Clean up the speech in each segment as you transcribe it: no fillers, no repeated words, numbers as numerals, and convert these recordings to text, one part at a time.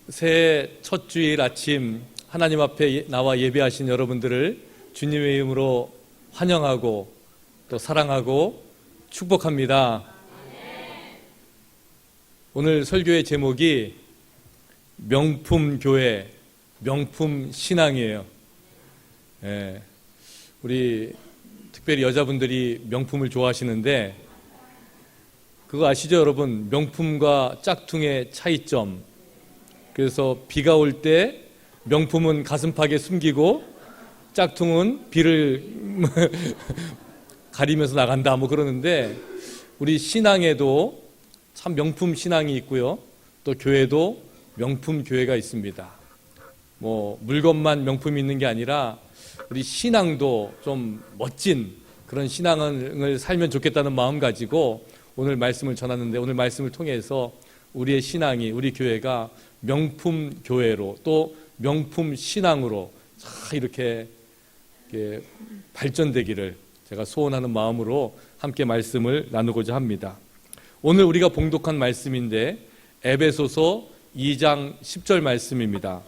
새해 첫 주일 아침 하나님 앞에 나와 예배하신 여러분들을 주님의 이름으로 환영하고 또 사랑하고 축복합니다. 오늘 설교의 제목이 명품 교회, 명품 신앙이에요. 우리 특별히 여자분들이 명품을 좋아하시는데 그거 아시죠, 여러분? 명품과 짝퉁의 차이점. 그래서 비가 올 때 명품은 가슴팍에 숨기고 짝퉁은 비를 가리면서 나간다 뭐 그러는데, 우리 신앙에도 참 명품 신앙이 있고요, 또 교회도 명품 교회가 있습니다. 뭐 물건만 명품이 있는 게 아니라 우리 신앙도 좀 멋진 그런 신앙을 살면 좋겠다는 마음 가지고 오늘 말씀을 전하는데, 오늘 말씀을 통해서 우리의 신앙이, 우리 교회가 명품 교회로 또 명품 신앙으로 이렇게 발전되기를 제가 소원하는 마음으로 함께 말씀을 나누고자 합니다. 오늘 우리가 봉독한 말씀인데 에베소서 2장 10절 말씀입니다.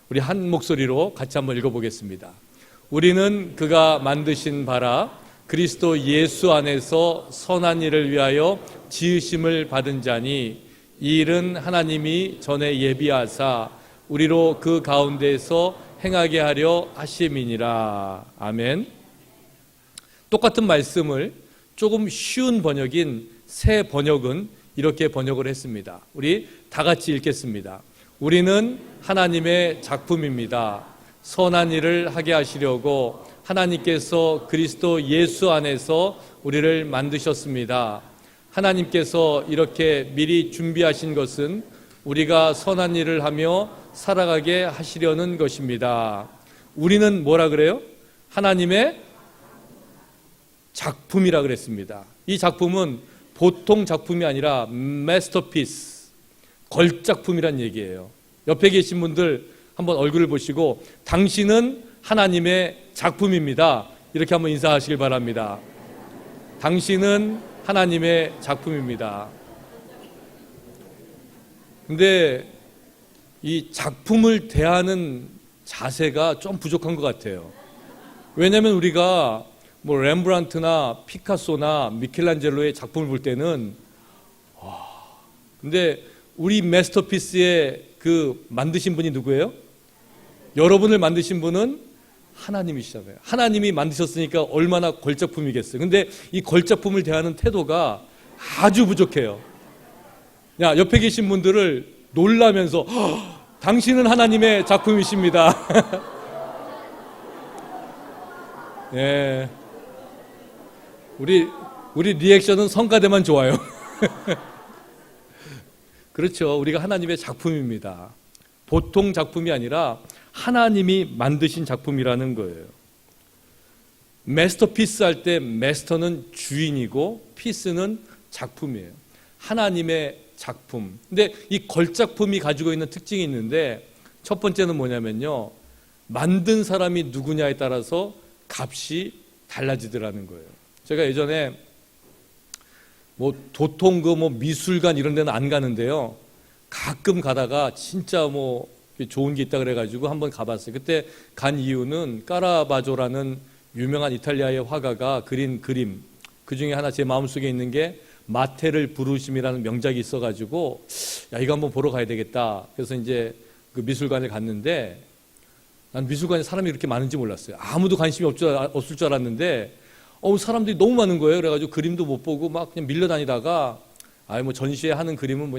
우리 한 목소리로 같이 한번 읽어보겠습니다. 우리는 그가 만드신 바라 그리스도 예수 안에서 선한 일을 위하여 지으심을 받은 자니, 이 일은 하나님이 전에 예비하사 우리로 그 가운데에서 행하게 하려 하심이니라. 아멘. 똑같은 말씀을 조금 쉬운 번역인 새 번역은 이렇게 번역을 했습니다. 우리 다 같이 읽겠습니다. 우리는 하나님의 작품입니다. 선한 일을 하게 하시려고 하나님께서 그리스도 예수 안에서 우리를 만드셨습니다. 하나님께서 이렇게 미리 준비하신 것은 우리가 선한 일을 하며 살아가게 하시려는 것입니다. 우리는 뭐라 그래요? 하나님의 작품이라 그랬습니다. 이 작품은 보통 작품이 아니라 마스터피스, 걸작품이란 얘기예요. 옆에 계신 분들 한번 얼굴을 보시고 당신은 하나님의 작품입니다, 이렇게 한번 인사하시길 바랍니다. 당신은 하나님의 작품입니다. 근데 이 작품을 대하는 자세가 좀 부족한 것 같아요. 왜냐하면 우리가 뭐 렘브란트나 피카소나 미켈란젤로의 작품을 볼 때는 근데 우리 마스터피스의 그 만드신 분이 누구예요? 여러분을 만드신 분은 하나님이시잖아요. 하나님이 만드셨으니까 얼마나 걸작품이겠어요. 근데 이 걸작품을 대하는 태도가 아주 부족해요. 야, 옆에 계신 분들을 놀라면서 당신은 하나님의 작품이십니다. 예. 우리 리액션은 성가대만 좋아요. 그렇죠. 우리가 하나님의 작품입니다. 보통 작품이 아니라 하나님이 만드신 작품이라는 거예요. 마스터피스 할 때 마스터는 주인이고 피스는 작품이에요. 하나님의 작품. 근데 이 걸작품이 가지고 있는 특징이 있는데, 첫 번째는 뭐냐면요, 만든 사람이 누구냐에 따라서 값이 달라지더라는 거예요. 제가 예전에 뭐 도통 뭐 미술관 이런 데는 안 가는데요, 가끔 가다가 진짜 뭐 좋은 게 있다 그래가지고 한번 가봤어요. 그때 간 이유는 까라바조라는 유명한 이탈리아의 화가가 그린 그림, 그 중에 하나 제 마음속에 있는 게 마테를 부르심이라는 명작이 있어가지고 야, 이거 한번 보러 가야 되겠다. 그래서 이제 그 미술관을 갔는데, 난 미술관에 사람이 그렇게 많은지 몰랐어요. 아무도 관심이 없을 줄 알았는데 사람들이 너무 많은 거예요. 그래가지고 그림도 못 보고 막 그냥 밀려다니다가 뭐 전시회 하는 그림은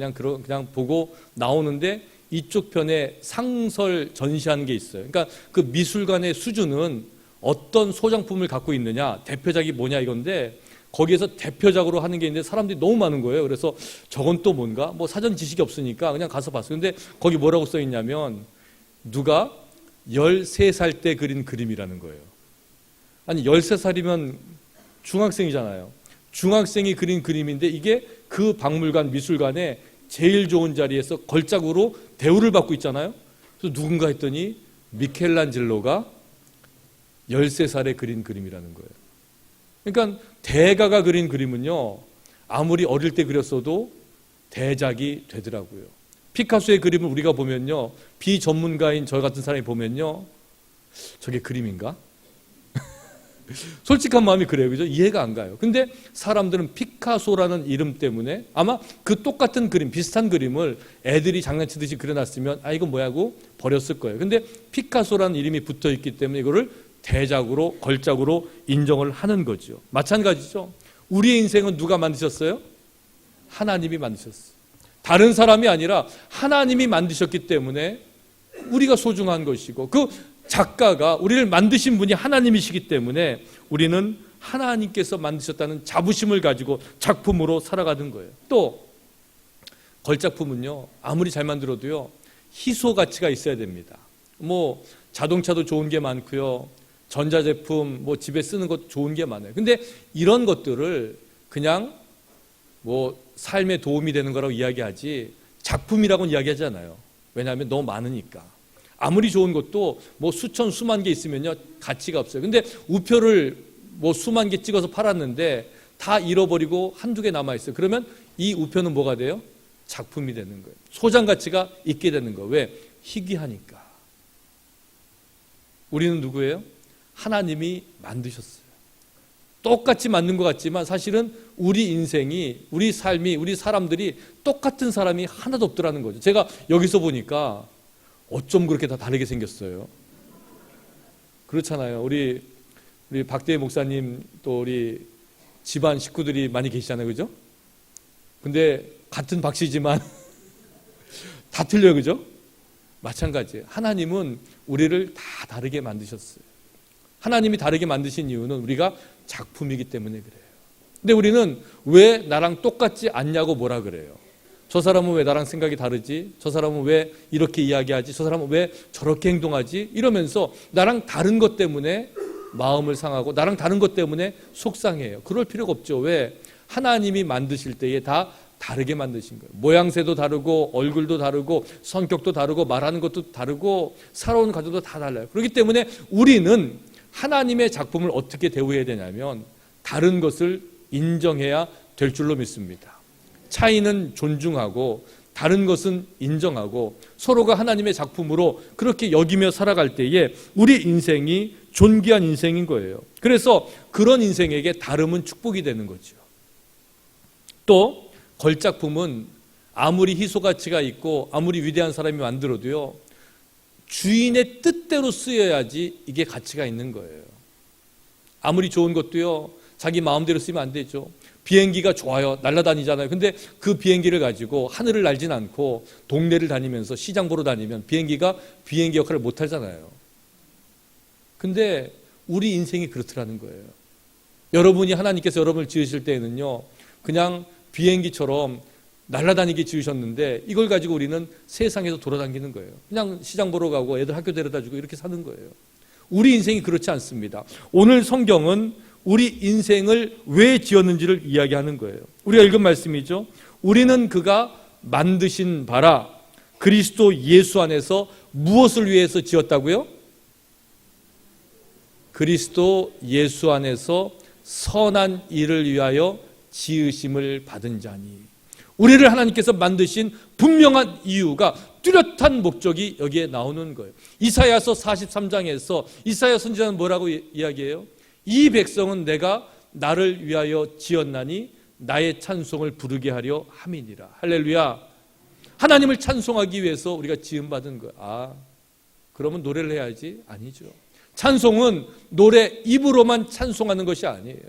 그냥 보고 나오는데, 이쪽 편에 상설 전시하는 게 있어요. 그러니까 그 미술관의 수준은 어떤 소장품을 갖고 있느냐, 대표작이 뭐냐 이건데, 거기에서 대표작으로 하는 게 있는데 사람들이 너무 많은 거예요. 그래서 저건 또 뭔가 뭐 사전 지식이 없으니까 그냥 가서 봤어요. 근데 거기 뭐라고 써 있냐면 누가 13살 때 그린 그림이라는 거예요. 아니 13살이면 중학생이잖아요. 중학생이 그린 그림인데 이게 그 박물관 미술관에 제일 좋은 자리에서 걸작으로 대우를 받고 있잖아요. 그래서 누군가 했더니 미켈란젤로가 13살에 그린 그림이라는 거예요. 그러니까 대가가 그린 그림은요, 아무리 어릴 때 그렸어도 대작이 되더라고요. 피카소의 그림을 우리가 보면요, 비전문가인 저 같은 사람이 보면요, 저게 그림인가? 솔직한 마음이 그래요. 그죠? 이해가 안 가요. 근데 사람들은 피카소라는 이름 때문에 아마 그 똑같은 그림, 비슷한 그림을 애들이 장난치듯이 그려놨으면 아, 이건 뭐야고 버렸을 거예요. 근데 피카소라는 이름이 붙어 있기 때문에 이거를 대작으로, 걸작으로 인정을 하는 거죠. 마찬가지죠. 우리의 인생은 누가 만드셨어요? 하나님이 만드셨어요. 다른 사람이 아니라 하나님이 만드셨기 때문에 우리가 소중한 것이고, 그 작가가 우리를 만드신 분이 하나님이시기 때문에 우리는 하나님께서 만드셨다는 자부심을 가지고 작품으로 살아가는 거예요. 또 걸작품은요, 아무리 잘 만들어도요, 희소 가치가 있어야 됩니다. 뭐 자동차도 좋은 게 많고요, 전자제품 뭐 집에 쓰는 것 좋은 게 많아요. 근데 이런 것들을 그냥 뭐 삶에 도움이 되는 거라고 이야기하지 작품이라고는 이야기하지 않아요. 왜냐하면 너무 많으니까. 아무리 좋은 것도 뭐 수천 수만 개 있으면요, 가치가 없어요. 근데 우표를 뭐 수만 개 찍어서 팔았는데 다 잃어버리고 한두 개 남아 있어요. 그러면 이 우표는 뭐가 돼요? 작품이 되는 거예요. 소장 가치가 있게 되는 거예요. 왜? 희귀하니까. 우리는 누구예요? 하나님이 만드셨어요. 똑같이 만든 것 같지만 사실은 우리 인생이, 우리 삶이, 우리 사람들이 똑같은 사람이 하나도 없더라는 거죠. 제가 여기서 보니까 어쩜 그렇게 다 다르게 생겼어요. 그렇잖아요. 우리 박대희 목사님, 또 우리 집안 식구들이 많이 계시잖아요. 그죠? 근데 같은 박씨지만 다 틀려요. 그죠? 마찬가지예요. 하나님은 우리를 다 다르게 만드셨어요. 하나님이 다르게 만드신 이유는 우리가 작품이기 때문에 그래요. 근데 우리는 왜 나랑 똑같지 않냐고 뭐라 그래요. 저 사람은 왜 나랑 생각이 다르지? 저 사람은 왜 이렇게 이야기하지? 저 사람은 왜 저렇게 행동하지? 이러면서 나랑 다른 것 때문에 마음을 상하고 나랑 다른 것 때문에 속상해요. 그럴 필요가 없죠. 왜? 하나님이 만드실 때에 다 다르게 만드신 거예요. 모양새도 다르고 얼굴도 다르고 성격도 다르고 말하는 것도 다르고 살아오는 과정도 다 달라요. 그렇기 때문에 우리는 하나님의 작품을 어떻게 대우해야 되냐면 다른 것을 인정해야 될 줄로 믿습니다. 차이는 존중하고 다른 것은 인정하고 서로가 하나님의 작품으로 그렇게 여기며 살아갈 때에 우리 인생이 존귀한 인생인 거예요. 그래서 그런 인생에게 다름은 축복이 되는 거죠. 또 걸작품은 아무리 희소가치가 있고 아무리 위대한 사람이 만들어도요, 주인의 뜻대로 쓰여야지 이게 가치가 있는 거예요. 아무리 좋은 것도요, 자기 마음대로 쓰면 안 되죠. 비행기가 좋아요. 날아다니잖아요. 근데 그 비행기를 가지고 하늘을 날진 않고 동네를 다니면서 시장 보러 다니면 비행기가 비행기 역할을 못 하잖아요. 근데 우리 인생이 그렇더라는 거예요. 여러분이 하나님께서 여러분을 지으실 때에는요, 그냥 비행기처럼 날아다니게 지으셨는데 이걸 가지고 우리는 세상에서 돌아다니는 거예요. 그냥 시장 보러 가고 애들 학교 데려다주고 이렇게 사는 거예요. 우리 인생이 그렇지 않습니다. 오늘 성경은 우리 인생을 왜 지었는지를 이야기하는 거예요. 우리가 읽은 말씀이죠. 우리는 그가 만드신 바라 그리스도 예수 안에서 무엇을 위해서 지었다고요? 그리스도 예수 안에서 선한 일을 위하여 지으심을 받은 자니. 우리를 하나님께서 만드신 분명한 이유가, 뚜렷한 목적이 여기에 나오는 거예요. 이사야서 43장에서 이사야 선지자는 뭐라고 이야기해요? 이 백성은 내가 나를 위하여 지었나니 나의 찬송을 부르게 하려 함이니라. 할렐루야. 하나님을 찬송하기 위해서 우리가 지음받은 거예요. 아, 그러면 노래를 해야지? 아니죠. 찬송은 노래 입으로만 찬송하는 것이 아니에요.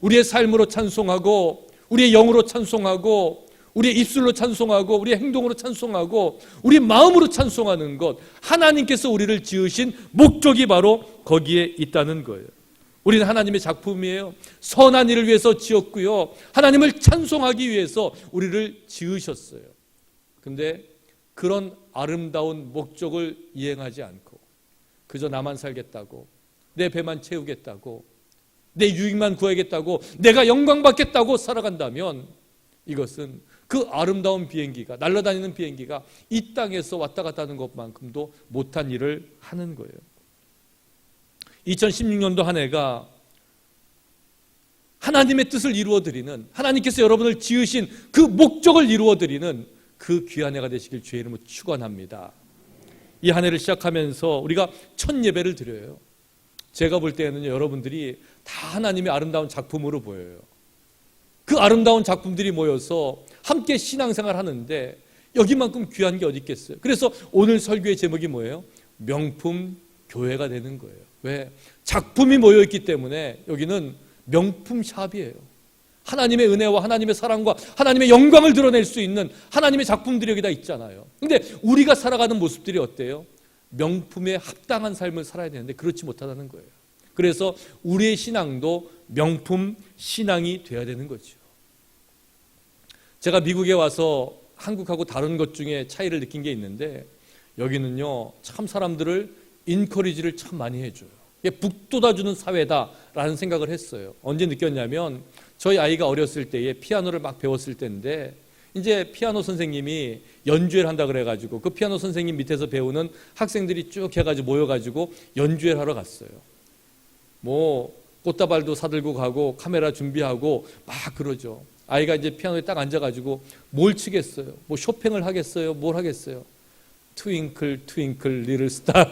우리의 삶으로 찬송하고 우리의 영으로 찬송하고 우리의 입술로 찬송하고 우리의 행동으로 찬송하고 우리 마음으로 찬송하는 것, 하나님께서 우리를 지으신 목적이 바로 거기에 있다는 거예요. 우리는 하나님의 작품이에요. 선한 일을 위해서 지었고요, 하나님을 찬송하기 위해서 우리를 지으셨어요. 근데 그런 아름다운 목적을 이행하지 않고 그저 나만 살겠다고, 내 배만 채우겠다고, 내 유익만 구하겠다고, 내가 영광 받겠다고 살아간다면 이것은 그 아름다운 비행기가, 날아다니는 비행기가 이 땅에서 왔다 갔다 하는 것만큼도 못한 일을 하는 거예요. 2016년도 한 해가 하나님의 뜻을 이루어드리는, 하나님께서 여러분을 지으신 그 목적을 이루어드리는 그 귀한 해가 되시길 주의 이름으로 축원합니다. 이 한 해를 시작하면서 우리가 첫 예배를 드려요. 제가 볼 때는 여러분들이 다 하나님의 아름다운 작품으로 보여요. 그 아름다운 작품들이 모여서 함께 신앙생활 하는데 여기만큼 귀한 게 어디 있겠어요. 그래서 오늘 설교의 제목이 뭐예요? 명품 교회가 되는 거예요. 왜? 작품이 모여있기 때문에 여기는 명품 샵이에요. 하나님의 은혜와 하나님의 사랑과 하나님의 영광을 드러낼 수 있는 하나님의 작품들이 여기다 있잖아요. 근데 우리가 살아가는 모습들이 어때요? 명품에 합당한 삶을 살아야 되는데 그렇지 못하다는 거예요. 그래서 우리의 신앙도 명품 신앙이 돼야 되는 거죠. 제가 미국에 와서 한국하고 다른 것 중에 차이를 느낀 게 있는데 여기는요 참 사람들을 인커리지를 참 많이 해줘요. 이게 북돋아주는 사회다라는 생각을 했어요. 언제 느꼈냐면 저희 아이가 어렸을 때에 피아노를 막 배웠을 때인데 이제 피아노 선생님이 연주회를 한다 그래가지고 그 피아노 선생님 밑에서 배우는 학생들이 쭉 해가지고 모여가지고 연주회를 하러 갔어요. 뭐 꽃다발도 사들고 가고 카메라 준비하고 막 그러죠. 아이가 이제 피아노에 딱 앉아가지고 뭘 치겠어요? 뭐 쇼팽을 하겠어요? 뭘 하겠어요? 트윙클 트윙클 리틀 스타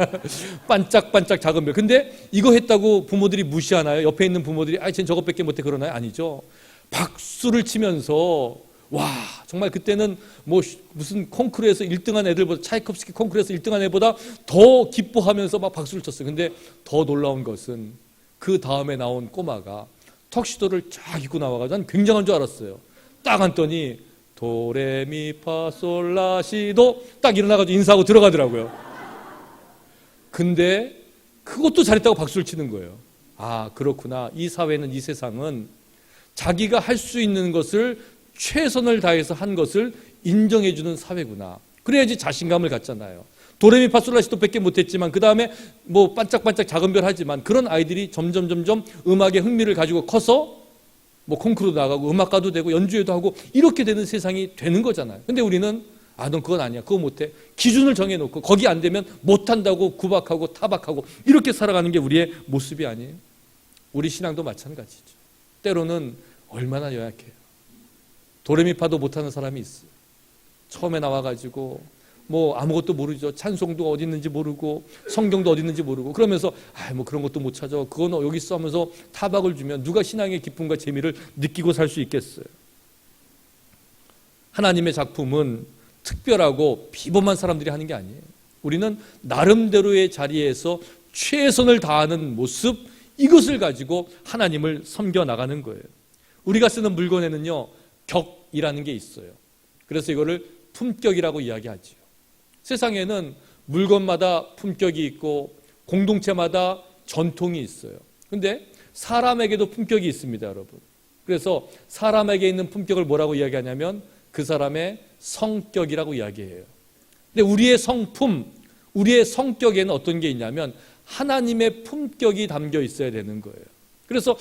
반짝반짝 작은 별. 근데 이거 했다고 부모들이 무시하나요? 옆에 있는 부모들이 쟤는 저것밖에 못해 그러나요? 아니죠. 박수를 치면서 와 정말 그때는 뭐 무슨 콩쿠르에서 1등한 애들보다 차이콥스키 콩쿠르에서 1등한 애보다 더 기뻐하면서 막 박수를 쳤어요. 근데 더 놀라운 것은 그 다음에 나온 꼬마가 턱시도를 쫙 입고 나와가지고 난 굉장한 줄 알았어요. 딱 앉더니 도레미파솔라시도 딱 일어나가지고 인사하고 들어가더라고요. 근데 그것도 잘했다고 박수를 치는 거예요. 아 그렇구나. 이 사회는 이 세상은 자기가 할 수 있는 것을 최선을 다해서 한 것을 인정해 주는 사회구나. 그래야지 자신감을 갖잖아요. 도레미파솔라시도 밖에 못했지만 그 다음에 뭐 반짝반짝 작은 별 하지만 그런 아이들이 점점 음악에 흥미를 가지고 커서 뭐 콩쿠르도 나가고 음악가도 되고 연주회도 하고 이렇게 되는 세상이 되는 거잖아요. 근데 우리는 넌 그건 아니야. 그거 못해. 기준을 정해놓고 거기 안 되면 못한다고 구박하고 타박하고 이렇게 살아가는 게 우리의 모습이 아니에요. 우리 신앙도 마찬가지죠. 때로는 얼마나 연약해요. 도레미파도 못하는 사람이 있어요. 처음에 나와가지고 뭐 아무것도 모르죠. 찬송도 어디 있는지 모르고 성경도 어디 있는지 모르고 그러면서 뭐 그런 것도 못 찾아. 그건 여기 있어 하면서 타박을 주면 누가 신앙의 기쁨과 재미를 느끼고 살 수 있겠어요. 하나님의 작품은 특별하고 비범한 사람들이 하는 게 아니에요. 우리는 나름대로의 자리에서 최선을 다하는 모습 이것을 가지고 하나님을 섬겨 나가는 거예요. 우리가 쓰는 물건에는요 격이라는 게 있어요. 그래서 이거를 품격이라고 이야기하죠. 세상에는 물건마다 품격이 있고 공동체마다 전통이 있어요. 근데 사람에게도 품격이 있습니다, 여러분. 그래서 사람에게 있는 품격을 뭐라고 이야기하냐면 그 사람의 성격이라고 이야기해요. 근데 우리의 성품, 우리의 성격에는 어떤 게 있냐면 하나님의 품격이 담겨 있어야 되는 거예요. 그래서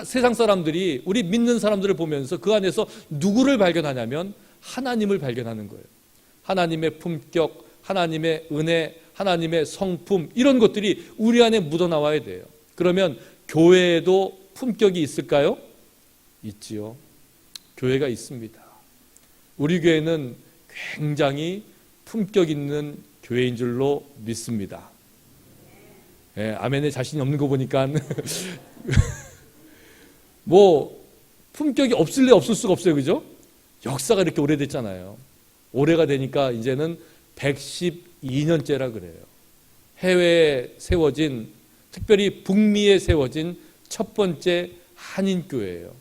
세상 사람들이 우리 믿는 사람들을 보면서 그 안에서 누구를 발견하냐면 하나님을 발견하는 거예요. 하나님의 품격, 하나님의 은혜, 하나님의 성품 이런 것들이 우리 안에 묻어나와야 돼요. 그러면 교회에도 품격이 있을까요? 있지요. 교회가 있습니다. 우리 교회는 굉장히 품격 있는 교회인 줄로 믿습니다. 아멘에 자신이 없는 거 보니까 뭐 품격이 없을래 없을 수가 없어요. 그죠? 역사가 이렇게 오래됐잖아요. 올해가 되니까 이제는 112년째라 그래요. 해외에 세워진, 특별히 북미에 세워진 첫 번째 한인교회예요.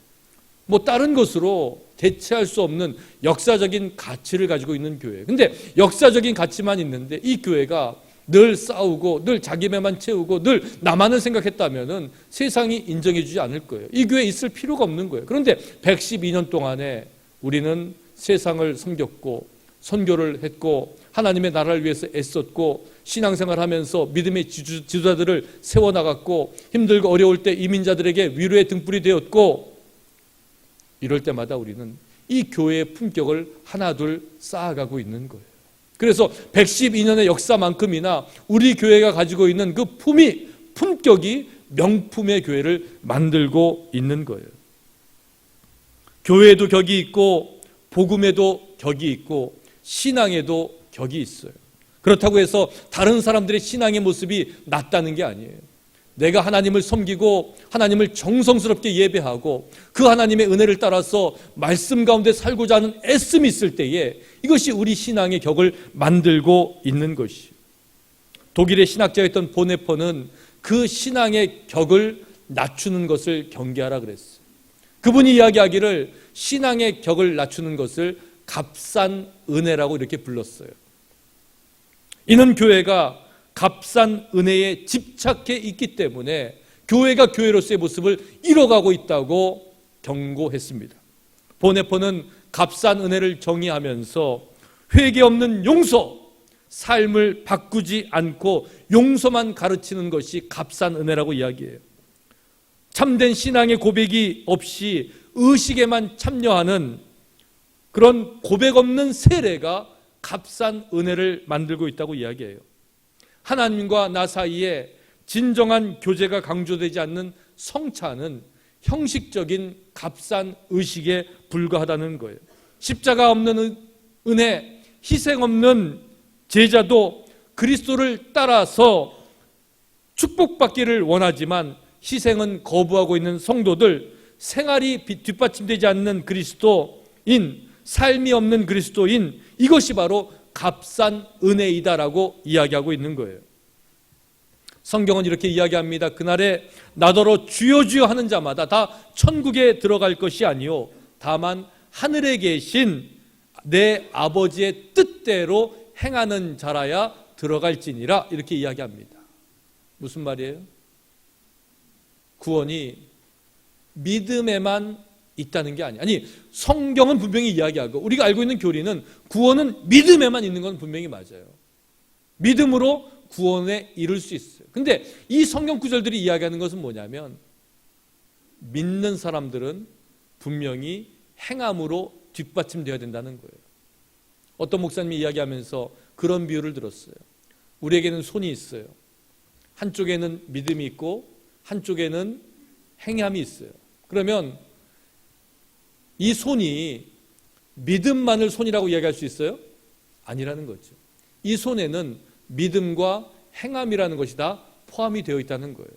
뭐 다른 것으로 대체할 수 없는 역사적인 가치를 가지고 있는 교회예요. 근데 역사적인 가치만 있는데 이 교회가 늘 싸우고 늘 자기 배만 채우고 늘 나만을 생각했다면은 세상이 인정해 주지 않을 거예요. 이 교회에 있을 필요가 없는 거예요. 그런데 112년 동안에 우리는 세상을 섬겼고 선교를 했고 하나님의 나라를 위해서 애썼고 신앙생활하면서 믿음의 지도자들을 세워나갔고 힘들고 어려울 때 이민자들에게 위로의 등불이 되었고 이럴 때마다 우리는 이 교회의 품격을 하나둘 쌓아가고 있는 거예요. 그래서 112년의 역사만큼이나 우리 교회가 가지고 있는 그 품격이 명품의 교회를 만들고 있는 거예요. 교회에도 격이 있고 복음에도 격이 있고 신앙에도 격이 있어요. 그렇다고 해서 다른 사람들의 신앙의 모습이 낫다는 게 아니에요. 내가 하나님을 섬기고 하나님을 정성스럽게 예배하고 그 하나님의 은혜를 따라서 말씀 가운데 살고자 하는 애씀이 있을 때에 이것이 우리 신앙의 격을 만들고 있는 것이에요. 독일의 신학자였던 보네퍼는 그 신앙의 격을 낮추는 것을 경계하라 그랬어요. 그분이 이야기하기를 신앙의 격을 낮추는 것을 값싼 은혜라고 이렇게 불렀어요. 이는 교회가 값싼 은혜에 집착해 있기 때문에 교회가 교회로서의 모습을 잃어가고 있다고 경고했습니다. 보네퍼는 값싼 은혜를 정의하면서 회개 없는 용서, 삶을 바꾸지 않고 용서만 가르치는 것이 값싼 은혜라고 이야기해요. 참된 신앙의 고백이 없이 의식에만 참여하는 그런 고백 없는 세례가 값싼 은혜를 만들고 있다고 이야기해요. 하나님과 나 사이에 진정한 교제가 강조되지 않는 성찬은 형식적인 값싼 의식에 불과하다는 거예요. 십자가 없는 은혜, 희생 없는 제자도 그리스도를 따라서 축복받기를 원하지만 희생은 거부하고 있는 성도들, 생활이 뒷받침되지 않는 그리스도인, 삶이 없는 그리스도인, 이것이 바로 값싼 은혜이다라고 이야기하고 있는 거예요. 성경은 이렇게 이야기합니다. 그날에 나더러 주여 주여 하는 자마다 다 천국에 들어갈 것이 아니요 다만 하늘에 계신 내 아버지의 뜻대로 행하는 자라야 들어갈지니라, 이렇게 이야기합니다. 무슨 말이에요? 구원이 믿음에만 있다는 게 아니에요. 아니, 성경은 분명히 이야기하고 우리가 알고 있는 교리는 구원은 믿음에만 있는 건 분명히 맞아요. 믿음으로 구원에 이를 수 있어요. 근데 이 성경 구절들이 이야기하는 것은 뭐냐면 믿는 사람들은 분명히 행함으로 뒷받침되어야 된다는 거예요. 어떤 목사님이 이야기하면서 그런 비유를 들었어요. 우리에게는 손이 있어요. 한쪽에는 믿음이 있고 한쪽에는 행함이 있어요. 그러면 이 손이 믿음만을 손이라고 이야기할 수 있어요? 아니라는 거죠. 이 손에는 믿음과 행함이라는 것이 다 포함이 되어 있다는 거예요.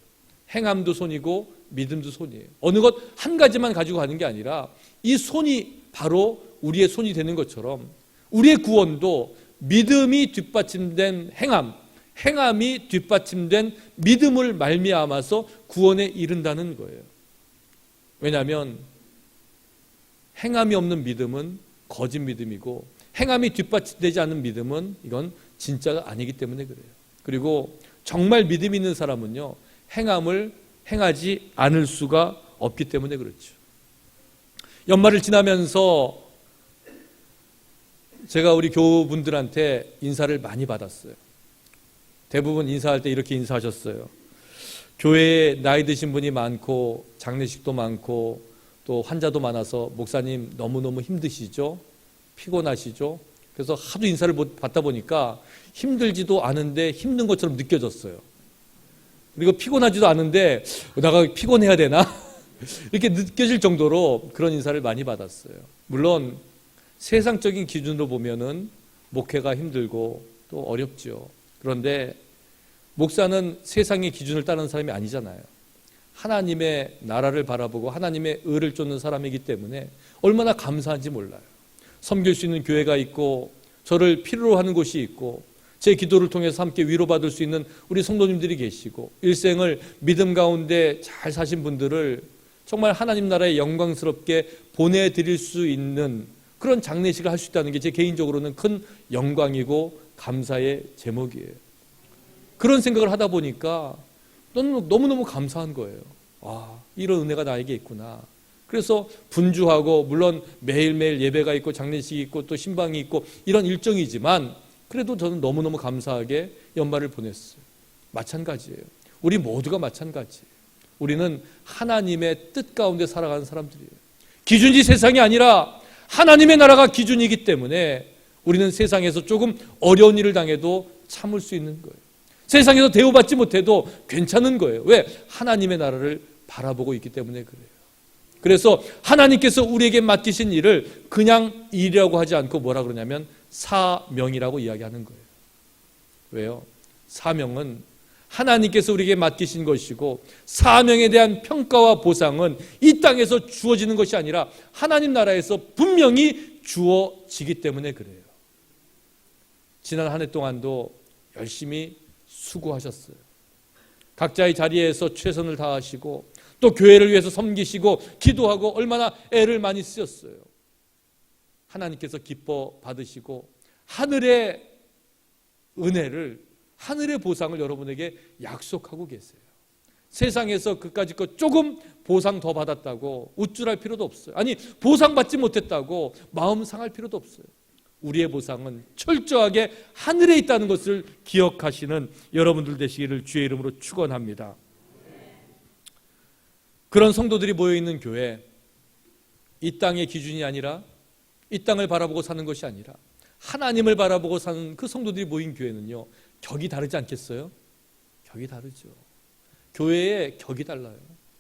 행함도 손이고 믿음도 손이에요. 어느 것 한 가지만 가지고 가는 게 아니라 이 손이 바로 우리의 손이 되는 것처럼 우리의 구원도 믿음이 뒷받침된 행함, 행함이 뒷받침된 믿음을 말미암아서 구원에 이른다는 거예요. 왜냐하면 행함이 없는 믿음은 거짓 믿음이고 행함이 뒷받침되지 않는 믿음은 이건 진짜가 아니기 때문에 그래요. 그리고 정말 믿음 있는 사람은요, 행함을 행하지 않을 수가 없기 때문에 그렇죠. 연말을 지나면서 제가 우리 교우분들한테 인사를 많이 받았어요. 대부분 인사할 때 이렇게 인사하셨어요. 교회에 나이 드신 분이 많고 장례식도 많고 또 환자도 많아서 목사님 너무너무 힘드시죠? 피곤하시죠? 그래서 하도 인사를 받다 보니까 힘들지도 않은데 힘든 것처럼 느껴졌어요. 그리고 피곤하지도 않은데 내가 피곤해야 되나? 이렇게 느껴질 정도로 그런 인사를 많이 받았어요. 물론 세상적인 기준으로 보면은 목회가 힘들고 또 어렵죠. 그런데 목사는 세상의 기준을 따르는 사람이 아니잖아요. 하나님의 나라를 바라보고 하나님의 의를 쫓는 사람이기 때문에 얼마나 감사한지 몰라요. 섬길 수 있는 교회가 있고 저를 필요로 하는 곳이 있고 제 기도를 통해서 함께 위로받을 수 있는 우리 성도님들이 계시고 일생을 믿음 가운데 잘 사신 분들을 정말 하나님 나라에 영광스럽게 보내드릴 수 있는 그런 장례식을 할 수 있다는 게 제 개인적으로는 큰 영광이고 감사의 제목이에요. 그런 생각을 하다 보니까 너무너무 감사한 거예요. 와, 이런 은혜가 나에게 있구나. 그래서 분주하고 물론 매일매일 예배가 있고 장례식이 있고 또 신방이 있고 이런 일정이지만 그래도 저는 너무너무 감사하게 연말을 보냈어요. 마찬가지예요. 우리 모두가 마찬가지예요. 우리는 하나님의 뜻 가운데 살아가는 사람들이에요. 기준이 세상이 아니라 하나님의 나라가 기준이기 때문에 우리는 세상에서 조금 어려운 일을 당해도 참을 수 있는 거예요. 세상에서 대우받지 못해도 괜찮은 거예요. 왜? 하나님의 나라를 바라보고 있기 때문에 그래요. 그래서 하나님께서 우리에게 맡기신 일을 그냥 일이라고 하지 않고 뭐라 그러냐면 사명이라고 이야기하는 거예요. 왜요? 사명은 하나님께서 우리에게 맡기신 것이고, 사명에 대한 평가와 보상은 이 땅에서 주어지는 것이 아니라 하나님 나라에서 분명히 주어지기 때문에 그래요. 지난 한 해 동안도 열심히 수고하셨어요. 각자의 자리에서 최선을 다하시고, 또 교회를 위해서 섬기시고 기도하고 얼마나 애를 많이 쓰셨어요. 하나님께서 기뻐 받으시고 하늘의 은혜를, 하늘의 보상을 여러분에게 약속하고 계세요. 세상에서 그까짓 것 조금 보상 더 받았다고 우쭐할 필요도 없어요. 아니, 보상받지 못했다고 마음 상할 필요도 없어요. 우리의 보상은 철저하게 하늘에 있다는 것을 기억하시는 여러분들 되시기를 주의 이름으로 축원합니다. 그런 성도들이 모여있는 교회, 이 땅의 기준이 아니라, 이 땅을 바라보고 사는 것이 아니라 하나님을 바라보고 사는 그 성도들이 모인 교회는요, 격이 다르지 않겠어요? 격이 다르죠. 교회의 격이 달라요.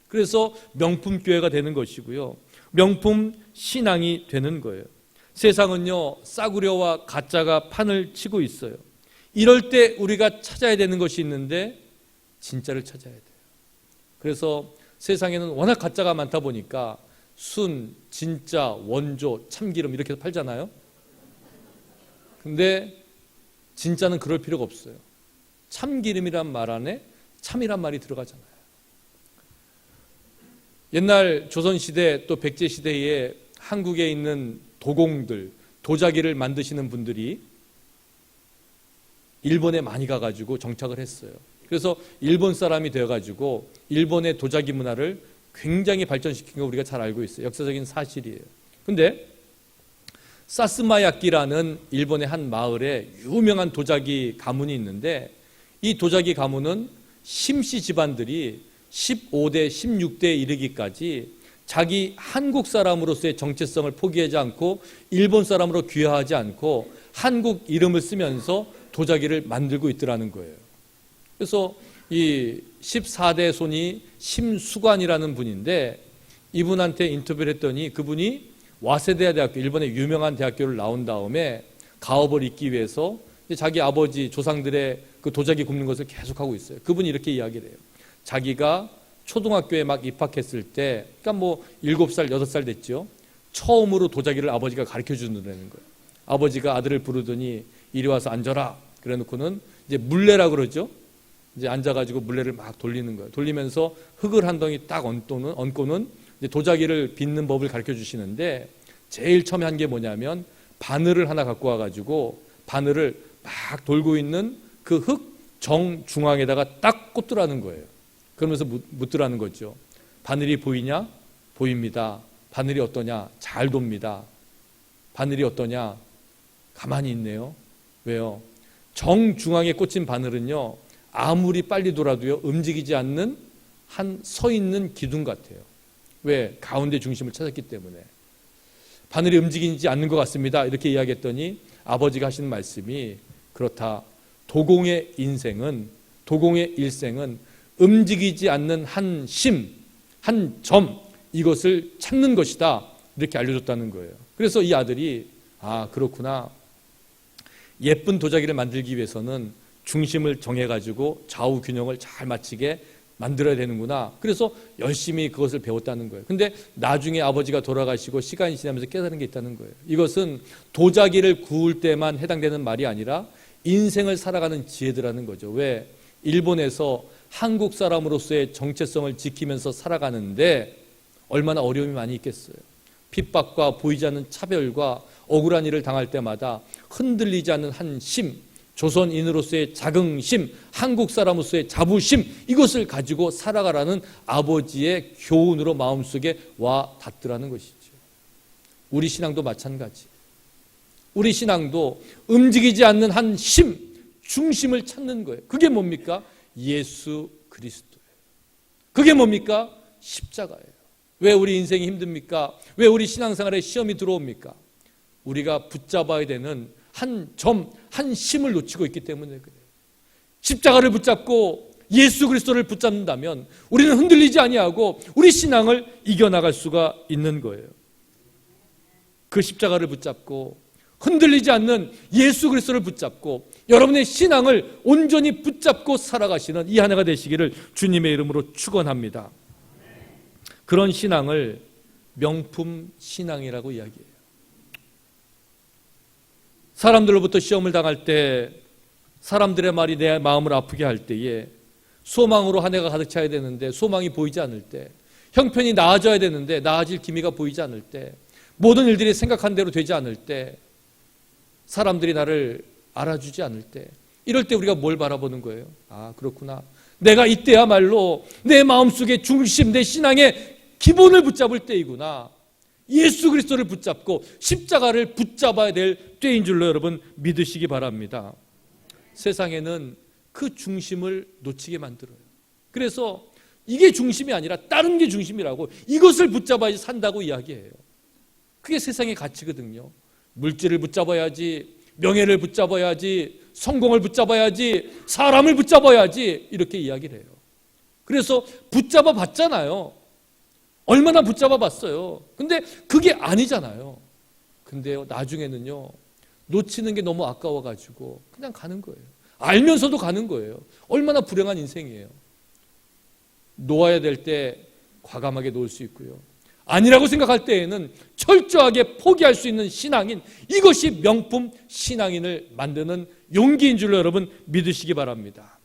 그래서 명품 교회가 되는 것이고요, 명품 신앙이 되는 거예요. 세상은요, 싸구려와 가짜가 판을 치고 있어요. 이럴 때 우리가 찾아야 되는 것이 있는데 진짜를 찾아야 돼요. 그래서 세상에는 워낙 가짜가 많다 보니까 순, 진짜, 원조, 참기름 이렇게 팔잖아요. 근데 진짜는 그럴 필요가 없어요. 참기름이란 말 안에 참이란 말이 들어가잖아요. 옛날 조선시대 또 백제시대에 한국에 있는 도공들, 도자기를 만드시는 분들이 일본에 많이 가가지고 정착을 했어요. 그래서 일본 사람이 되어가지고 일본의 도자기 문화를 굉장히 발전시킨 거 우리가 잘 알고 있어요. 역사적인 사실이에요. 근데 사스마야키라는 일본의 한 마을에 유명한 도자기 가문이 있는데, 이 도자기 가문은 심씨 집안들이 15대, 16대에 이르기까지 자기 한국 사람으로서의 정체성을 포기하지 않고 일본 사람으로 귀화하지 않고 한국 이름을 쓰면서 도자기를 만들고 있더라는 거예요. 그래서 이 14대 손이 심수관이라는 분인데, 이분한테 인터뷰를 했더니 그분이 와세다 대학교, 일본의 유명한 대학교를 나온 다음에 가업을 잇기 위해서 자기 아버지 조상들의 그 도자기 굽는 것을 계속하고 있어요. 그분이 이렇게 이야기를 해요. 자기가 초등학교에 막 입학했을 때, 그러니까 뭐 7살, 8살 됐죠. 처음으로 도자기를 아버지가 가르쳐 준다는 거예요. 아버지가 아들을 부르더니 이리 와서 앉아라. 그래 놓고는 이제 물레라 그러죠. 이제 앉아가지고 물레를 막 돌리는 거예요. 돌리면서 흙을 한 덩이 딱 얹고는 이제 도자기를 빚는 법을 가르쳐 주시는데, 제일 처음에 한 게 뭐냐면 바늘을 하나 갖고 와가지고 바늘을 막 돌고 있는 그 흙 정중앙에다가 딱 꽂더라는 거예요. 그러면서 묻더라는 거죠. 바늘이 보이냐? 보입니다. 바늘이 어떠냐? 잘 돕니다. 바늘이 어떠냐? 가만히 있네요. 왜요? 정중앙에 꽂힌 바늘은요, 아무리 빨리 돌아도요, 움직이지 않는 한 서 있는 기둥 같아요. 왜? 가운데 중심을 찾았기 때문에. 바늘이 움직이지 않는 것 같습니다. 이렇게 이야기했더니 아버지가 하시는 말씀이, 그렇다. 도공의 인생은, 도공의 일생은 움직이지 않는 한 심, 한 점, 이것을 찾는 것이다. 이렇게 알려줬다는 거예요. 그래서 이 아들이, 아, 그렇구나. 예쁜 도자기를 만들기 위해서는 중심을 정해가지고 좌우 균형을 잘 맞추게 만들어야 되는구나. 그래서 열심히 그것을 배웠다는 거예요. 근데 나중에 아버지가 돌아가시고 시간이 지나면서 깨달은 게 있다는 거예요. 이것은 도자기를 구울 때만 해당되는 말이 아니라 인생을 살아가는 지혜들라는 거죠. 왜? 일본에서 한국 사람으로서의 정체성을 지키면서 살아가는데 얼마나 어려움이 많이 있겠어요. 핍박과 보이지 않는 차별과 억울한 일을 당할 때마다 흔들리지 않는 한 심, 조선인으로서의 자긍심, 한국 사람으로서의 자부심, 이것을 가지고 살아가라는 아버지의 교훈으로 마음속에 와 닿더라는 것이죠. 우리 신앙도 마찬가지. 우리 신앙도 움직이지 않는 한 심, 중심을 찾는 거예요. 그게 뭡니까? 예수 그리스도예요. 그게 뭡니까? 십자가예요. 왜 우리 인생이 힘듭니까? 왜 우리 신앙생활에 시험이 들어옵니까? 우리가 붙잡아야 되는 한 점, 한 심을 놓치고 있기 때문에 그래요. 십자가를 붙잡고 예수 그리스도를 붙잡는다면 우리는 흔들리지 아니하고 우리 신앙을 이겨나갈 수가 있는 거예요. 그 십자가를 붙잡고 흔들리지 않는 예수 그리스도를 붙잡고 여러분의 신앙을 온전히 붙잡고 살아가시는 이 한 해가 되시기를 주님의 이름으로 축원합니다. 그런 신앙을 명품 신앙이라고 이야기해요. 사람들로부터 시험을 당할 때, 사람들의 말이 내 마음을 아프게 할 때에, 소망으로 한 해가 가득 차야 되는데 소망이 보이지 않을 때, 형편이 나아져야 되는데 나아질 기미가 보이지 않을 때, 모든 일들이 생각한 대로 되지 않을 때, 사람들이 나를 알아주지 않을 때, 이럴 때 우리가 뭘 바라보는 거예요? 아, 그렇구나. 내가 이때야말로 내 마음속의 중심, 내 신앙의 기본을 붙잡을 때이구나. 예수 그리스도를 붙잡고 십자가를 붙잡아야 될 때인 줄로 여러분 믿으시기 바랍니다. 세상에는 그 중심을 놓치게 만들어요. 그래서 이게 중심이 아니라 다른 게 중심이라고, 이것을 붙잡아야지 산다고 이야기해요. 그게 세상의 가치거든요. 물질을 붙잡아야지, 명예를 붙잡아야지, 성공을 붙잡아야지, 사람을 붙잡아야지, 이렇게 이야기를 해요. 그래서 붙잡아 봤잖아요. 얼마나 붙잡아 봤어요. 근데 그게 아니잖아요. 근데요, 나중에는요, 놓치는 게 너무 아까워가지고 그냥 가는 거예요. 알면서도 가는 거예요. 얼마나 불행한 인생이에요. 놓아야 될 때 과감하게 놓을 수 있고요, 아니라고 생각할 때에는 철저하게 포기할 수 있는 신앙인, 이것이 명품 신앙인을 만드는 용기인 줄로 여러분 믿으시기 바랍니다.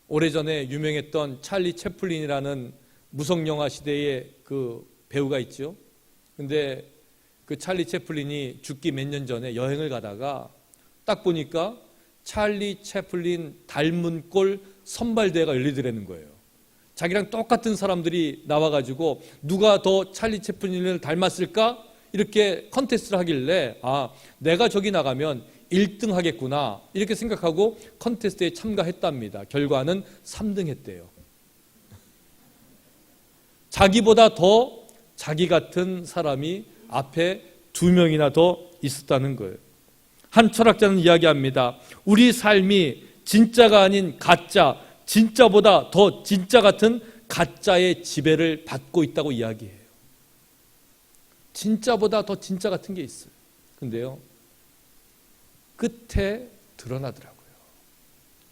오래전에 유명했던 찰리 채플린이라는 무성영화 시대의 그 배우가 있죠. 근데 그 찰리 채플린이 죽기 몇 년 전에 여행을 가다가 딱 보니까 찰리 채플린 닮은 꼴 선발대회가 열리더라는 거예요. 자기랑 똑같은 사람들이 나와가지고 누가 더 찰리 채플린을 닮았을까? 이렇게 컨테스트를 하길래, 아, 내가 저기 나가면 1등 하겠구나, 이렇게 생각하고 컨테스트에 참가했답니다. 결과는 3등 했대요. 자기보다 더 자기 같은 사람이 앞에 2명이나 더 있었다는 거예요. 한 철학자는 이야기합니다. 우리 삶이 진짜가 아닌 가짜, 진짜보다 더 진짜 같은 가짜의 지배를 받고 있다고 이야기해요. 진짜보다 더 진짜 같은 게 있어요. 근데요, 끝에 드러나더라고요.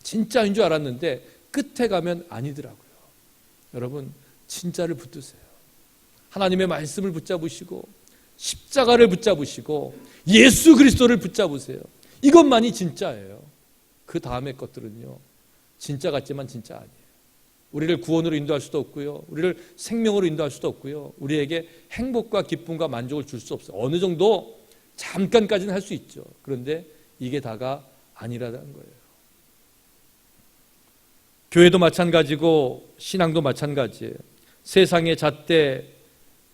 진짜인 줄 알았는데 끝에 가면 아니더라고요. 여러분, 진짜를 붙드세요. 하나님의 말씀을 붙잡으시고 십자가를 붙잡으시고 예수 그리스도를 붙잡으세요. 이것만이 진짜예요. 그 다음의 것들은요, 진짜 같지만 진짜 아니에요. 우리를 구원으로 인도할 수도 없고요, 우리를 생명으로 인도할 수도 없고요, 우리에게 행복과 기쁨과 만족을 줄 수 없어요. 어느 정도 잠깐까지는 할 수 있죠. 그런데 이게 다가 아니라는 거예요. 교회도 마찬가지고 신앙도 마찬가지예요. 세상의 잣대,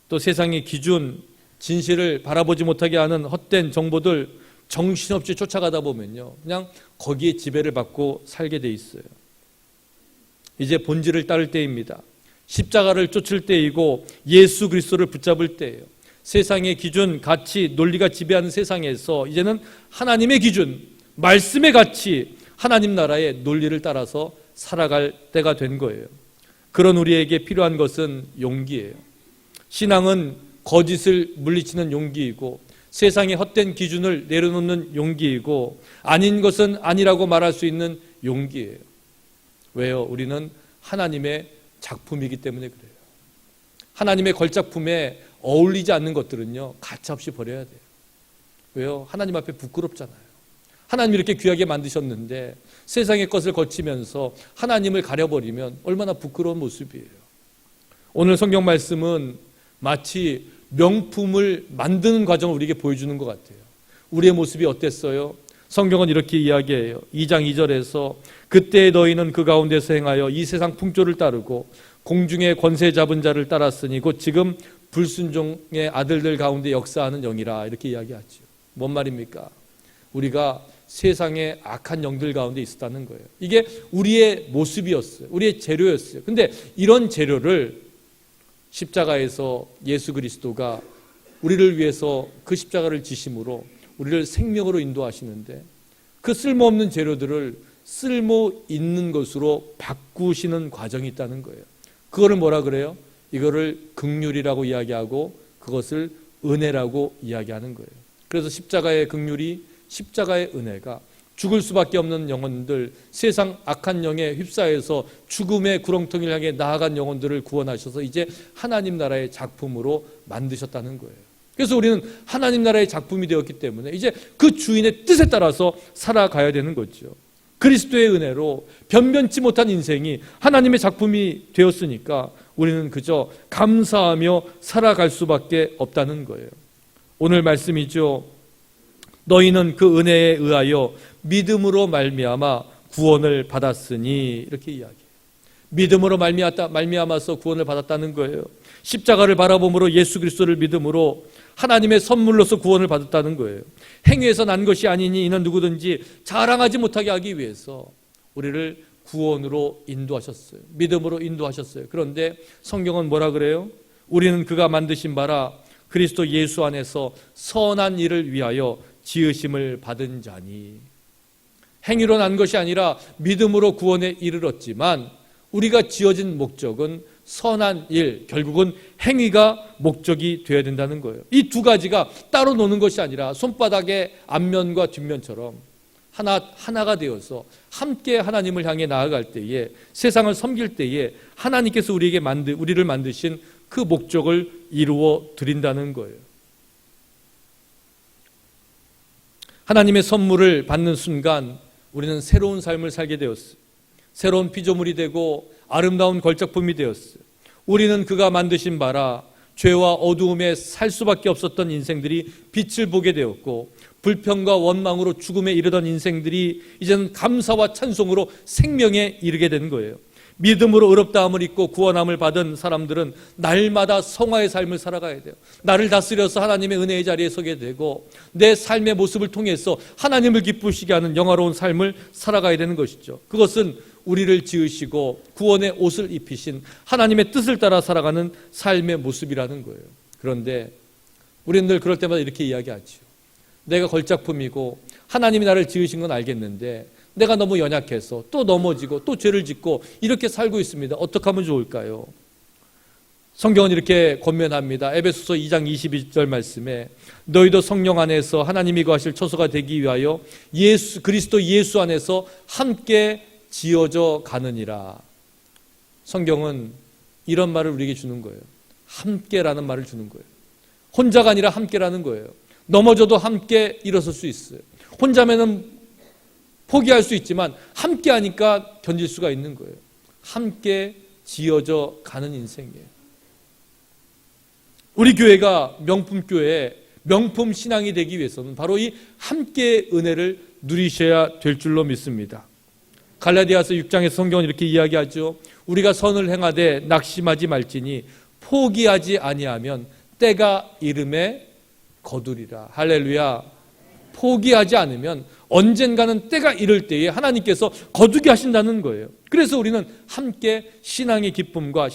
또 세상의 기준, 진실을 바라보지 못하게 하는 헛된 정보들 정신없이 쫓아가다 보면요, 그냥 거기에 지배를 받고 살게 돼 있어요. 이제 본질을 따를 때입니다. 십자가를 쫓을 때이고 예수 그리스도를 붙잡을 때예요. 세상의 기준, 가치, 논리가 지배하는 세상에서 이제는 하나님의 기준, 말씀의 가치, 하나님 나라의 논리를 따라서 살아갈 때가 된 거예요. 그런 우리에게 필요한 것은 용기예요. 신앙은 거짓을 물리치는 용기이고 세상의 헛된 기준을 내려놓는 용기이고 아닌 것은 아니라고 말할 수 있는 용기예요. 왜요? 우리는 하나님의 작품이기 때문에 그래요. 하나님의 걸작품에 어울리지 않는 것들은요, 가차없이 버려야 돼요. 왜요? 하나님 앞에 부끄럽잖아요. 하나님이 이렇게 귀하게 만드셨는데 세상의 것을 거치면서 하나님을 가려버리면 얼마나 부끄러운 모습이에요. 오늘 성경 말씀은 마치 명품을 만드는 과정을 우리에게 보여주는 것 같아요. 우리의 모습이 어땠어요? 성경은 이렇게 이야기해요. 2장 2절에서 그때 너희는 그 가운데서 행하여 이 세상 풍조를 따르고 공중의 권세 잡은 자를 따랐으니 곧 지금 불순종의 아들들 가운데 역사하는 영이라, 이렇게 이야기하죠. 뭔 말입니까? 우리가 세상의 악한 영들 가운데 있었다는 거예요. 이게 우리의 모습이었어요. 우리의 재료였어요. 근데 이런 재료를 십자가에서 예수 그리스도가 우리를 위해서 그 십자가를 지심으로 우리를 생명으로 인도하시는데 그 쓸모없는 재료들을 쓸모 있는 것으로 바꾸시는 과정이 있다는 거예요. 그거를 뭐라 그래요? 이거를 긍휼이라고 이야기하고 그것을 은혜라고 이야기하는 거예요. 그래서 십자가의 긍휼이, 십자가의 은혜가 죽을 수밖에 없는 영혼들, 세상 악한 영에 휩싸여서 죽음의 구렁텅이를 향해 나아간 영혼들을 구원하셔서 이제 하나님 나라의 작품으로 만드셨다는 거예요. 그래서 우리는 하나님 나라의 작품이 되었기 때문에 이제 그 주인의 뜻에 따라서 살아가야 되는 거죠. 그리스도의 은혜로 변변치 못한 인생이 하나님의 작품이 되었으니까 우리는 그저 감사하며 살아갈 수밖에 없다는 거예요. 오늘 말씀이죠. 너희는 그 은혜에 의하여 믿음으로 말미암아 구원을 받았으니, 이렇게 이야기해요. 믿음으로 말미암아서 구원을 받았다는 거예요. 십자가를 바라봄으로 예수 그리스도를 믿음으로 하나님의 선물로서 구원을 받았다는 거예요. 행위에서 난 것이 아니니 이는 누구든지 자랑하지 못하게 하기 위해서 우리를 구원으로 인도하셨어요. 믿음으로 인도하셨어요. 그런데 성경은 뭐라 그래요? 우리는 그가 만드신 바라 그리스도 예수 안에서 선한 일을 위하여 지으심을 받은 자니. 행위로 난 것이 아니라 믿음으로 구원에 이르렀지만 우리가 지어진 목적은 선한 일, 결국은 행위가 목적이 되어야 된다는 거예요. 이 두 가지가 따로 노는 것이 아니라 손바닥의 앞면과 뒷면처럼 하나가 되어서 함께 하나님을 향해 나아갈 때에, 세상을 섬길 때에 하나님께서 우리를 만드신 그 목적을 이루어 드린다는 거예요. 하나님의 선물을 받는 순간 우리는 새로운 삶을 살게 되었어요. 새로운 피조물이 되고 아름다운 걸작품이 되었어요. 우리는 그가 만드신 바라 죄와 어두움에 살 수밖에 없었던 인생들이 빛을 보게 되었고, 불평과 원망으로 죽음에 이르던 인생들이 이제는 감사와 찬송으로 생명에 이르게 된 거예요. 믿음으로 의롭다함을 입고 구원함을 받은 사람들은 날마다 성화의 삶을 살아가야 돼요. 나를 다스려서 하나님의 은혜의 자리에 서게 되고 내 삶의 모습을 통해서 하나님을 기쁘시게 하는 영화로운 삶을 살아가야 되는 것이죠. 그것은 우리를 지으시고 구원의 옷을 입히신 하나님의 뜻을 따라 살아가는 삶의 모습이라는 거예요. 그런데 우리는 늘 그럴 때마다 이렇게 이야기하죠. 내가 걸작품이고 하나님이 나를 지으신 건 알겠는데 내가 너무 연약해서 또 넘어지고 또 죄를 짓고 이렇게 살고 있습니다. 어떻게 하면 좋을까요? 성경은 이렇게 권면합니다. 에베소서 2장 22절 말씀에 너희도 성령 안에서 하나님이 거하실 처소가 되기 위하여 그리스도 예수 안에서 함께 지어져 가느니라. 성경은 이런 말을 우리에게 주는 거예요. 함께라는 말을 주는 거예요. 혼자가 아니라 함께라는 거예요. 넘어져도 함께 일어설 수 있어요. 혼자면은 포기할 수 있지만 함께 하니까 견딜 수가 있는 거예요. 함께 지어져 가는 인생이에요. 우리 교회가 명품 교회, 명품 신앙이 되기 위해서는 바로 이 함께의 은혜를 누리셔야 될 줄로 믿습니다. 갈라디아서 6장에서 성경은 이렇게 이야기하죠. 우리가 선을 행하되 낙심하지 말지니 포기하지 아니하면 때가 이름에 거두리라. 할렐루야. 포기하지 않으면 언젠가는 때가 이를 때에 하나님께서 거두게 하신다는 거예요. 그래서 우리는 함께 신앙의 기쁨과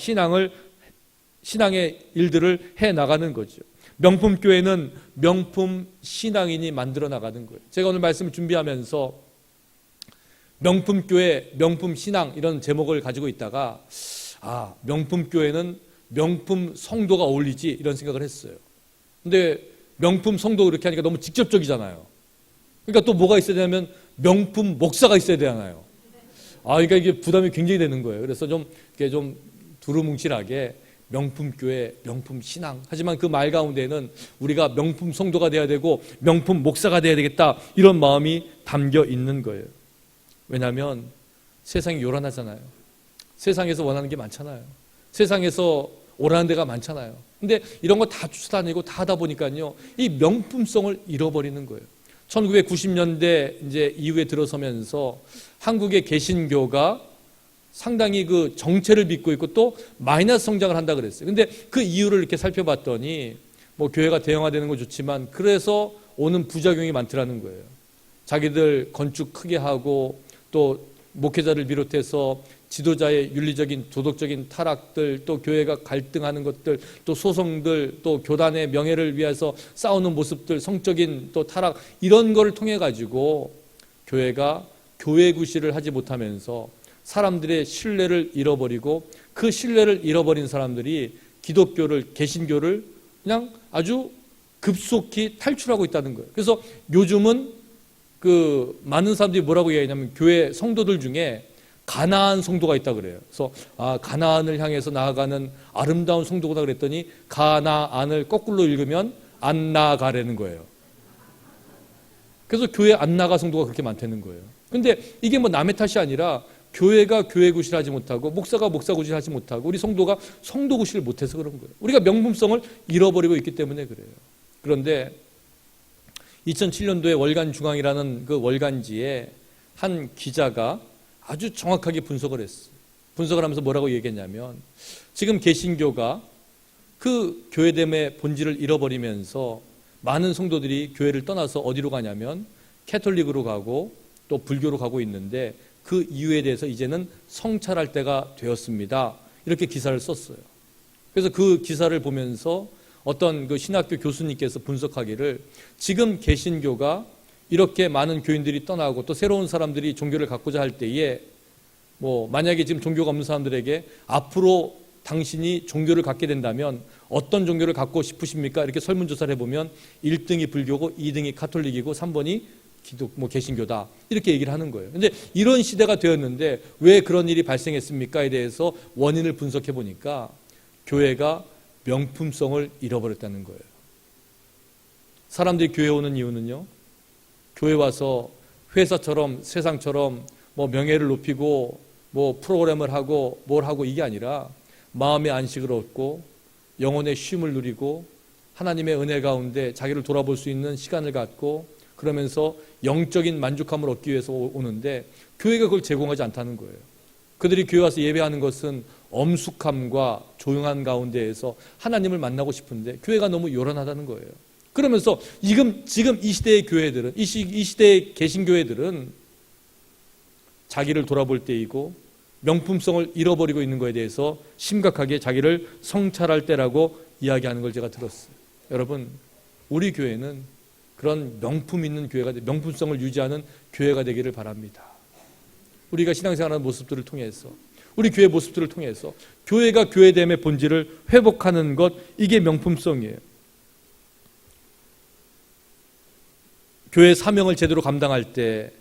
신앙의 일들을 해나가는 거죠. 명품 교회는 명품 신앙인이 만들어 나가는 거예요. 제가 오늘 말씀을 준비하면서 명품 교회, 명품 신앙 이런 제목을 가지고 있다가 명품 교회는 명품 성도가 어울리지 이런 생각을 했어요. 근데 명품 성도 그렇게 하니까 너무 직접적이잖아요. 그러니까 또 뭐가 있어야 되냐면 명품 목사가 있어야 되잖아요. 그러니까 이게 부담이 굉장히 되는 거예요. 그래서 이렇게 좀 두루뭉실하게 명품 교회, 명품 신앙. 하지만 그 말 가운데는 우리가 명품 성도가 돼야 되고 명품 목사가 돼야 되겠다 이런 마음이 담겨 있는 거예요. 왜냐하면 세상이 요란하잖아요. 세상에서 원하는 게 많잖아요. 세상에서 오라는 데가 많잖아요. 근데 이런 거 다 쫓아다니고 다 하다 보니까요, 이 명품성을 잃어버리는 거예요. 1990년대 이제 이후에 들어서면서 한국의 개신교가 상당히 그 정체를 믿고 있고 또 마이너스 성장을 한다 그랬어요. 근데 그 이유를 이렇게 살펴봤더니 뭐 교회가 대형화되는 건 좋지만 그래서 오는 부작용이 많더라는 거예요. 자기들 건축 크게 하고 또 목회자를 비롯해서 지도자의 윤리적인 도덕적인 타락들, 또 교회가 갈등하는 것들, 또 소송들, 또 교단의 명예를 위해서 싸우는 모습들, 성적인 또 타락, 이런 거를 통해 가지고 교회가 교회 구실을 하지 못하면서 사람들의 신뢰를 잃어버리고 그 신뢰를 잃어버린 사람들이 기독교를, 개신교를 그냥 아주 급속히 탈출하고 있다는 거예요. 그래서 요즘은 그 많은 사람들이 뭐라고 얘기하냐면 교회 성도들 중에 가나안 성도가 있다 그래요. 그래서 가나안을 향해서 나아가는 아름다운 성도구나 그랬더니 가나안을 거꾸로 읽으면 안 나가라는 거예요. 그래서 교회 안 나가 성도가 그렇게 많다는 거예요. 근데 이게 뭐 남의 탓이 아니라 교회가 교회 구실을 하지 못하고 목사가 목사 구실을 하지 못하고 우리 성도가 성도 구실을 못해서 그런 거예요. 우리가 명품성을 잃어버리고 있기 때문에 그래요. 그런데 2007년도에 월간중앙이라는 그 월간지에 한 기자가 아주 정확하게 분석을 했어요. 분석을 하면서 뭐라고 얘기했냐면 지금 개신교가 그 교회됨의 본질을 잃어버리면서 많은 성도들이 교회를 떠나서 어디로 가냐면 캐톨릭으로 가고 또 불교로 가고 있는데 그 이유에 대해서 이제는 성찰할 때가 되었습니다. 이렇게 기사를 썼어요. 그래서 그 기사를 보면서 어떤 그 신학교 교수님께서 분석하기를 지금 개신교가 이렇게 많은 교인들이 떠나고 또 새로운 사람들이 종교를 갖고자 할 때에 뭐 만약에 지금 종교가 없는 사람들에게 앞으로 당신이 종교를 갖게 된다면 어떤 종교를 갖고 싶으십니까? 이렇게 설문조사를 해보면 1등이 불교고 2등이 카톨릭이고 3번이 개신교다. 이렇게 얘기를 하는 거예요. 근데 이런 시대가 되었는데 왜 그런 일이 발생했습니까에 대해서 원인을 분석해 보니까 교회가 명품성을 잃어버렸다는 거예요. 사람들이 교회 오는 이유는요, 교회 와서 회사처럼 세상처럼 뭐 명예를 높이고 뭐 프로그램을 하고 뭘 하고 이게 아니라 마음의 안식을 얻고 영혼의 쉼을 누리고 하나님의 은혜 가운데 자기를 돌아볼 수 있는 시간을 갖고 그러면서 영적인 만족감을 얻기 위해서 오는데 교회가 그걸 제공하지 않다는 거예요. 그들이 교회 와서 예배하는 것은 엄숙함과 조용한 가운데에서 하나님을 만나고 싶은데 교회가 너무 요란하다는 거예요. 그러면서 지금 이 시대의 교회들은 이 시대의 개신교회들은 자기를 돌아볼 때이고 명품성을 잃어버리고 있는 것에 대해서 심각하게 자기를 성찰할 때라고 이야기하는 걸 제가 들었어요. 여러분, 우리 교회는 그런 명품 있는 교회가, 명품성을 유지하는 교회가 되기를 바랍니다. 우리가 신앙생활하는 모습들을 통해서, 우리 교회 모습들을 통해서 교회가 교회됨의 본질을 회복하는 것, 이게 명품성이에요. 교회 사명을 제대로 감당할 때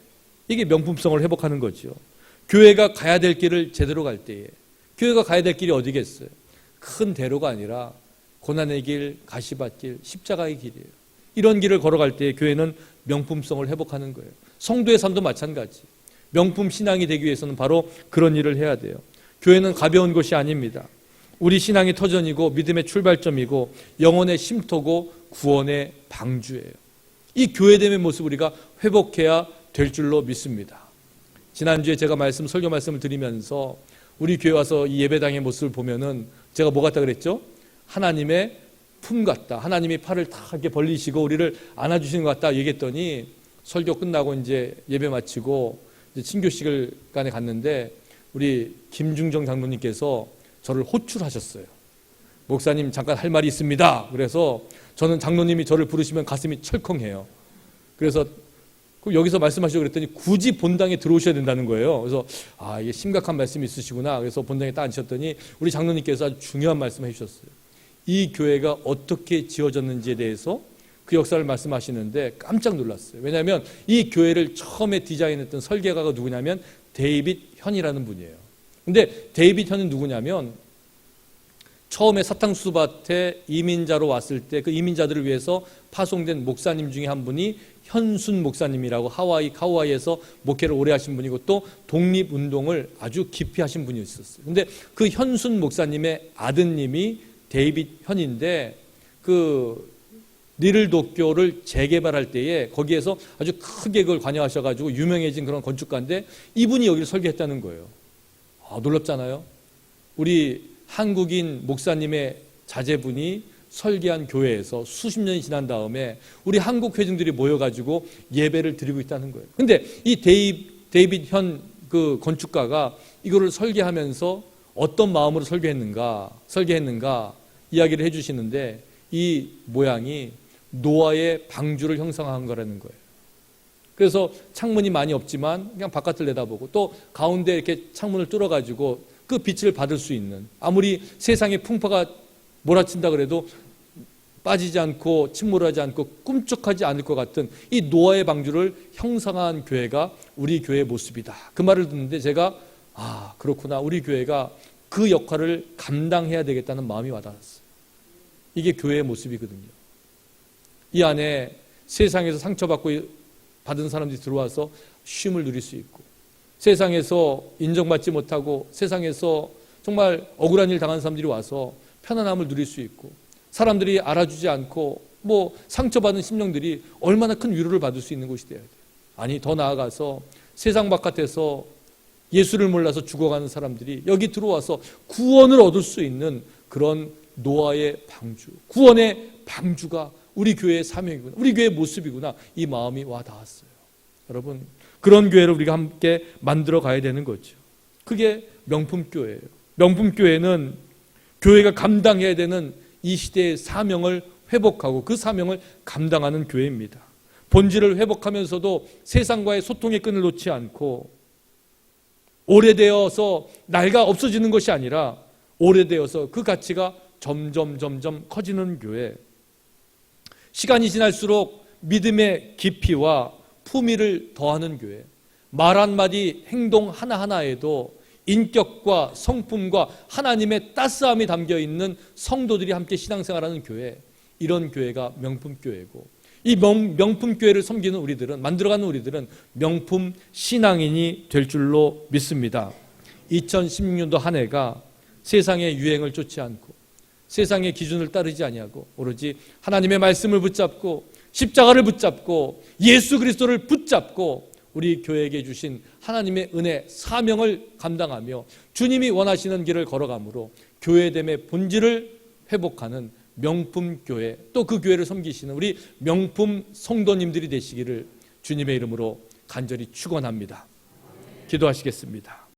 이게 명품성을 회복하는 거죠. 교회가 가야 될 길을 제대로 갈 때에, 교회가 가야 될 길이 어디겠어요? 큰 대로가 아니라 고난의 길, 가시밭길, 십자가의 길이에요. 이런 길을 걸어갈 때 교회는 명품성을 회복하는 거예요. 성도의 삶도 마찬가지. 명품 신앙이 되기 위해서는 바로 그런 일을 해야 돼요. 교회는 가벼운 곳이 아닙니다. 우리 신앙의 터전이고 믿음의 출발점이고 영혼의 쉼터고 구원의 방주예요. 이 교회됨의 모습을 우리가 회복해야 될 줄로 믿습니다. 지난주에 제가 설교 말씀을 드리면서 우리 교회 와서 이 예배당의 모습을 보면은 제가 뭐 같다 그랬죠? 하나님의 품 같다. 하나님이 팔을 다 이렇게 벌리시고 우리를 안아주시는 것 같다 얘기했더니 설교 끝나고 이제 예배 마치고 이제 친교 시간에 갔는데 우리 김중정 장로님께서 저를 호출하셨어요. 목사님 잠깐 할 말이 있습니다. 그래서 저는 장로님이 저를 부르시면 가슴이 철컹해요. 그래서 여기서 말씀하시고 그랬더니 굳이 본당에 들어오셔야 된다는 거예요. 그래서 이게 심각한 말씀이 있으시구나. 그래서 본당에 딱 앉으셨더니 우리 장로님께서 아주 중요한 말씀을 해주셨어요. 이 교회가 어떻게 지어졌는지에 대해서 그 역사를 말씀하시는데 깜짝 놀랐어요. 왜냐하면 이 교회를 처음에 디자인했던 설계가가 누구냐면 데이빗 현이라는 분이에요. 근데 데이빗 현은 누구냐면 처음에 사탕수수밭에 이민자로 왔을 때 그 이민자들을 위해서 파송된 목사님 중에 한 분이 현순 목사님이라고 하와이에서 목회를 오래 하신 분이고 또 독립운동을 아주 깊이 하신 분이 있었어요. 근데 그 현순 목사님의 아드님이 데이빗 현인데 그 리들도교를 재개발할 때에 거기에서 아주 크게 그걸 관여하셔가지고 유명해진 그런 건축가인데 이분이 여기를 설계했다는 거예요. 놀랍잖아요. 우리 한국인 목사님의 자제분이 설계한 교회에서 수십 년이 지난 다음에 우리 한국 회중들이 모여가지고 예배를 드리고 있다는 거예요. 근데 이 데이빗 현 그 건축가가 이거를 설계하면서 어떤 마음으로 설계했는가 이야기를 해주시는데 이 모양이 노아의 방주를 형상한 거라는 거예요. 그래서 창문이 많이 없지만 그냥 바깥을 내다보고 또 가운데 이렇게 창문을 뚫어가지고 그 빛을 받을 수 있는, 아무리 세상에 풍파가 몰아친다 그래도 빠지지 않고 침몰하지 않고 꿈쩍하지 않을 것 같은 이 노아의 방주를 형상화한 교회가 우리 교회의 모습이다. 그 말을 듣는데 제가 그렇구나. 우리 교회가 그 역할을 감당해야 되겠다는 마음이 와닿았어요. 이게 교회의 모습이거든요. 이 안에 세상에서 상처받고 받은 사람들이 들어와서 쉼을 누릴 수 있고, 세상에서 인정받지 못하고 세상에서 정말 억울한 일 당한 사람들이 와서 편안함을 누릴 수 있고, 사람들이 알아주지 않고 상처받은 심령들이 얼마나 큰 위로를 받을 수 있는 곳이 되어야 돼요. 아니, 더 나아가서 세상 바깥에서 예수를 몰라서 죽어가는 사람들이 여기 들어와서 구원을 얻을 수 있는 그런 노아의 방주, 구원의 방주가 우리 교회의 사명이구나, 우리 교회의 모습이구나, 이 마음이 와 닿았어요. 여러분, 그런 교회를 우리가 함께 만들어 가야 되는 거죠. 그게 명품교회예요. 명품교회는 교회가 감당해야 되는 이 시대의 사명을 회복하고 그 사명을 감당하는 교회입니다. 본질을 회복하면서도 세상과의 소통의 끈을 놓지 않고, 오래되어서 나이가 없어지는 것이 아니라 오래되어서 그 가치가 점점 커지는 교회. 시간이 지날수록 믿음의 깊이와 품위를 더하는 교회. 말 한마디, 행동 하나하나에도 인격과 성품과 하나님의 따스함이 담겨있는 성도들이 함께 신앙생활하는 교회, 이런 교회가 명품교회고, 이 명품교회를 섬기는 우리들은, 만들어가는 우리들은 명품 신앙인이 될 줄로 믿습니다. 2016년도 한 해가 세상의 유행을 쫓지 않고 세상의 기준을 따르지 아니하고 오로지 하나님의 말씀을 붙잡고 십자가를 붙잡고 예수 그리스도를 붙잡고 우리 교회에게 주신 하나님의 은혜, 사명을 감당하며 주님이 원하시는 길을 걸어가므로 교회됨의 본질을 회복하는 명품교회, 또 그 교회를 섬기시는 우리 명품 성도님들이 되시기를 주님의 이름으로 간절히 축원합니다. 기도하시겠습니다.